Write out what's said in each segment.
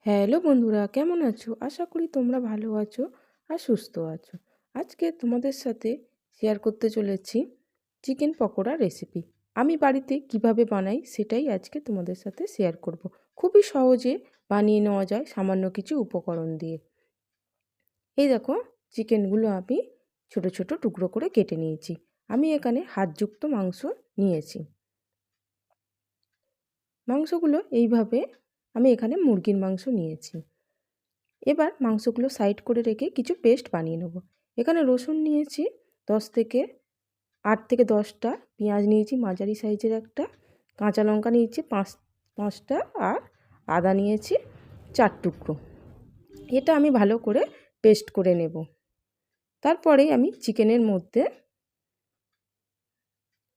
Hello বন্ধুরা, কেমন আছো? আশা করি তোমরা ভালো আছো আর সুস্থ আছো। আজকে তোমাদের সাথে শেয়ার করতে চলেছি চিকেন পকোড়া রেসিপি। আমি বাড়িতে কিভাবে বানাই সেটাই আজকে তোমাদের সাথে শেয়ার করব। খুবই সহজে বানিয়ে নেওয়া যায় সামান্য কিছু উপকরণ দিয়ে। এই দেখো, চিকেনগুলো আমি ছোট ছোট টুকরো করে কেটে নিয়েছি। আমি এখানে হাড়যুক্ত মাংস নিয়েছি। মাংসগুলো এইভাবে আমি এখানে মুরগির মাংস নিয়েছি। এবার মাংসগুলো সাইড করে রেখে কিছু পেস্ট বানিয়ে নেব। এখানে রসুন নিয়েছি 8 থেকে 10টা, পেঁয়াজ নিয়েছি মাঝারি সাইজের একটা, কাঁচা লঙ্কা নিয়েছি পাঁচটা, আর আদা নিয়েছি 4 টুকরো। এটা আমি ভালো করে পেস্ট করে নেব। তারপরেই আমি চিকেনের মধ্যে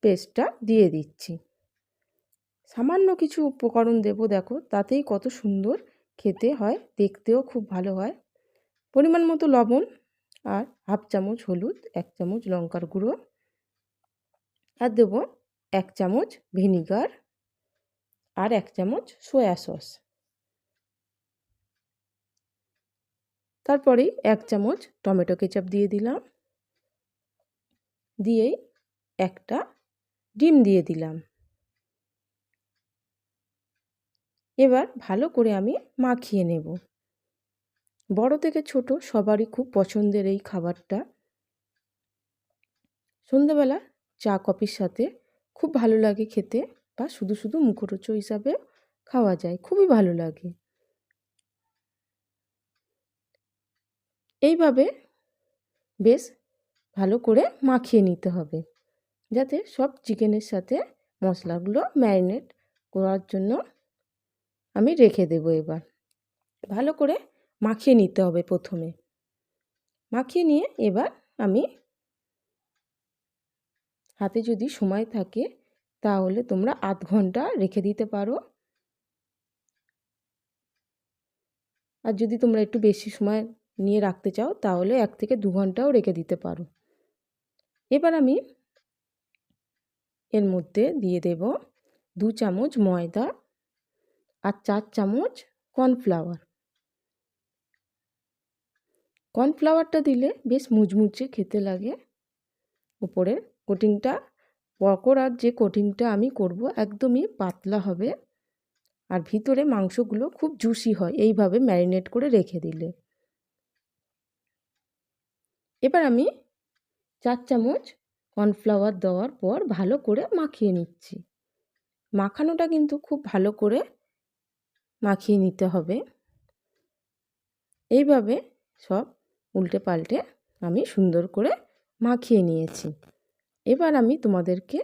পেস্টটা দিয়ে দিচ্ছি। সামান্য কিছু উপকরণ দেব, দেখো তাতেই কত সুন্দর খেতে হয়, দেখতেও খুব ভালো হয়। পরিমাণ মতো লবণ, আর হাফ চামচ হলুদ, 1 চামচ লঙ্কার গুঁড়ো, আর দেবো 1 চামচ ভিনিগার, আর 1 চামচ সয়া সস। তারপরেই 1 চামচ টমেটো কেচাপ দিয়ে দিলাম, দিয়েই একটা ডিম দিয়ে দিলাম। এবার ভালো করে আমি মাখিয়ে নেব। বড় থেকে ছোট সবারই খুব পছন্দের এই খাবারটা। সন্ধ্যেবেলা চা কফির সাথে খুব ভালো লাগে খেতে, বা শুধু শুধু মুখরোচক হিসাবে খাওয়া যায়, খুবই ভালো লাগে। এইভাবে বেশ ভালো করে মাখিয়ে নিতে হবে, যাতে সব চিকেনের সাথে মশলাগুলো ম্যারিনেট করার জন্য আমি রেখে দেব। এবার ভালো করে মাখিয়ে নিতে হবে। প্রথমে মাখিয়ে নিয়ে এবার আমি, হাতে যদি সময় থাকে তাহলে তোমরা আধ ঘন্টা রেখে দিতে পারো, আর যদি তোমরা একটু বেশি সময় নিয়ে রাখতে চাও তাহলে 1 থেকে 2 ঘন্টাও রেখে দিতে পারো। এবার আমি এর মধ্যে দিয়ে দেব 2 চামচ ময়দা আর 4 চামচ কর্নফ্লাওয়ার। কর্নফ্লাওয়ারটা দিলে বেশ মুচমুচে খেতে লাগে। উপরের কোটিংটা, পকোড়ার যে কোটিংটা আমি করব একদমই পাতলা হবে, আর ভিতরে মাংসগুলো খুব জুসি হয় এইভাবে ম্যারিনেট করে রেখে দিলে। এবার আমি 4 চামচ কর্নফ্লাওয়ার দেওয়ার পর ভালো করে মাখিয়ে নিচ্ছি। মাখানোটা কিন্তু খুব ভালো করে মাখিয়ে নিতে হবে। এইভাবে সব উল্টে পাল্টে আমি সুন্দর করে মাখিয়ে নিয়েছি। এবার আমি তোমাদেরকে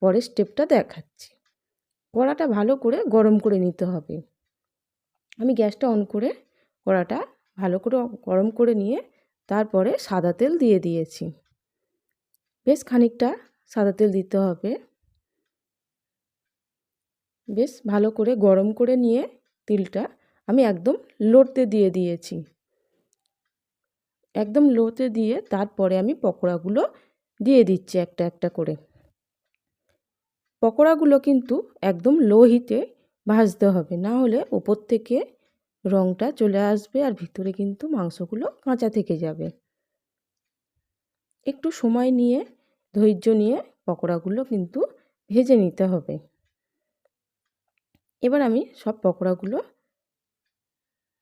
পরের স্টেপটা দেখাচ্ছি। কড়াটা ভালো করে গরম করে নিতে হবে। আমি গ্যাসটা অন করে কড়াটা ভালো করে গরম করে নিয়ে তারপরে সাদা তেল দিয়ে দিয়েছি। বেশ খানিকটা সাদা তেল দিতে হবে। বেশ ভালো করে গরম করে নিয়ে তেলটা আমি একদম লোতে দিয়ে দিয়েছি। একদম লোতে দিয়ে তারপরে আমি পকোড়াগুলো দিয়ে দিচ্ছি একটা একটা করে। পকোড়াগুলো কিন্তু একদম লো হিটে ভাজতে হবে, না হলে ওপর থেকে রঙটা চলে আসবে আর ভিতরে কিন্তু মাংসগুলো কাঁচা থেকে যাবে। একটু সময় নিয়ে, ধৈর্য নিয়ে পকোড়াগুলো কিন্তু ভেজে নিতে হবে। এবার আমি সব পকোড়াগুলো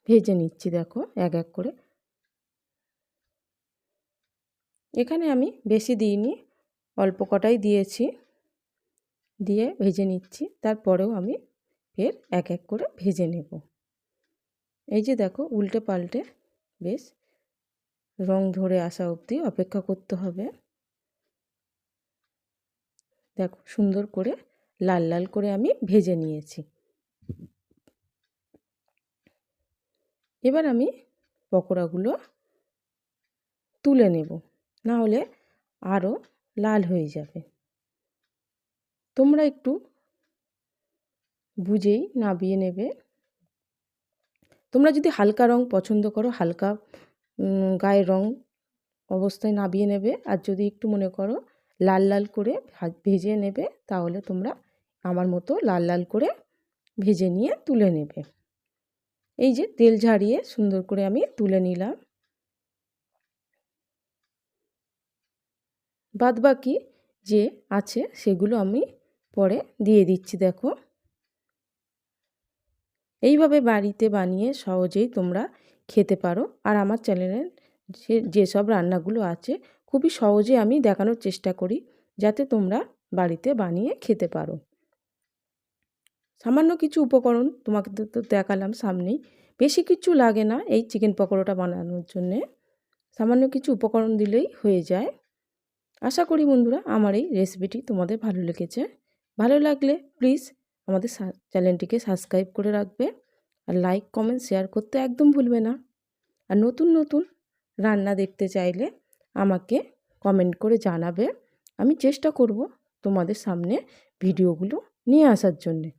ভেজে নিচ্ছি, দেখো এক এক করে। এখানে আমি বেশি দিইনি, অল্প কটাই দিয়েছি, দিয়ে ভেজে নিচ্ছি। তারপরেও আমি ফের এক এক করে ভেজে নেব। এই যে দেখো, উল্টে পাল্টে বেশ রং ধরে আসা অবধি অপেক্ষা করতে হবে। দেখো সুন্দর করে লাল লাল করে আমি ভেজে নিয়েছি। এবার আমি পকোড়াগুলো তুলে নেব, না হলে আরও লাল হয়ে যাবে। তোমরা একটু বুঝেই নামিয়ে নেবে। তোমরা যদি হালকা রং পছন্দ করো, হালকা গায়ের রং অবস্থায় নামিয়ে নেবে, আর যদি একটু মনে করো লাল লাল করে ভেজে নেবে তাহলে তোমরা আমার মতো লাল লাল করে ভেজে নিয়ে তুলে নেবে। এই যে তেল ঝারিয়ে সুন্দর করে আমি তুলে নিলাম। বাদবাকি যে আছে সেগুলো আমি পরে দিয়ে দিচ্ছি। দেখো, এইভাবে বাড়িতে বানিয়ে সহজেই তোমরা খেতে পারো। আর আমার চ্যানেলের যেসব রান্নাগুলো আছে খুবই সহজে আমি দেখানোর চেষ্টা করি, যাতে তোমরা বাড়িতে বানিয়ে খেতে পারো। সামান্য কিছু উপকরণ তোমাকে তো দেখালাম সামনেই, বেশি কিছু লাগে না এই চিকেন পকোড়াটা বানানোর জন্যে। সামান্য কিছু উপকরণ দিলেই হয়ে যায়। আশা করি বন্ধুরা আমার এই রেসিপিটি তোমাদের ভালো লেগেছে। ভালো লাগলে প্লিজ আমাদের চ্যানেলটিকে সাবস্ক্রাইব করে রাখবে, আর লাইক কমেন্ট শেয়ার করতে একদম ভুলবে না। আর নতুন নতুন রান্না দেখতে চাইলে আমাকে কমেন্ট করে জানাবে। আমি চেষ্টা করব তোমাদের সামনে ভিডিওগুলো নিয়ে আসার জন্যে।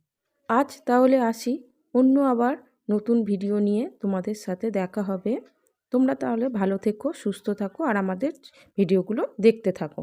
আজ তাহলে আসি, অন্য আবার নতুন ভিডিও নিয়ে তোমাদের সাথে দেখা হবে। তোমরা তাহলে ভালো থেকো, সুস্থ থাকো আর আমাদের ভিডিওগুলো দেখতে থাকো।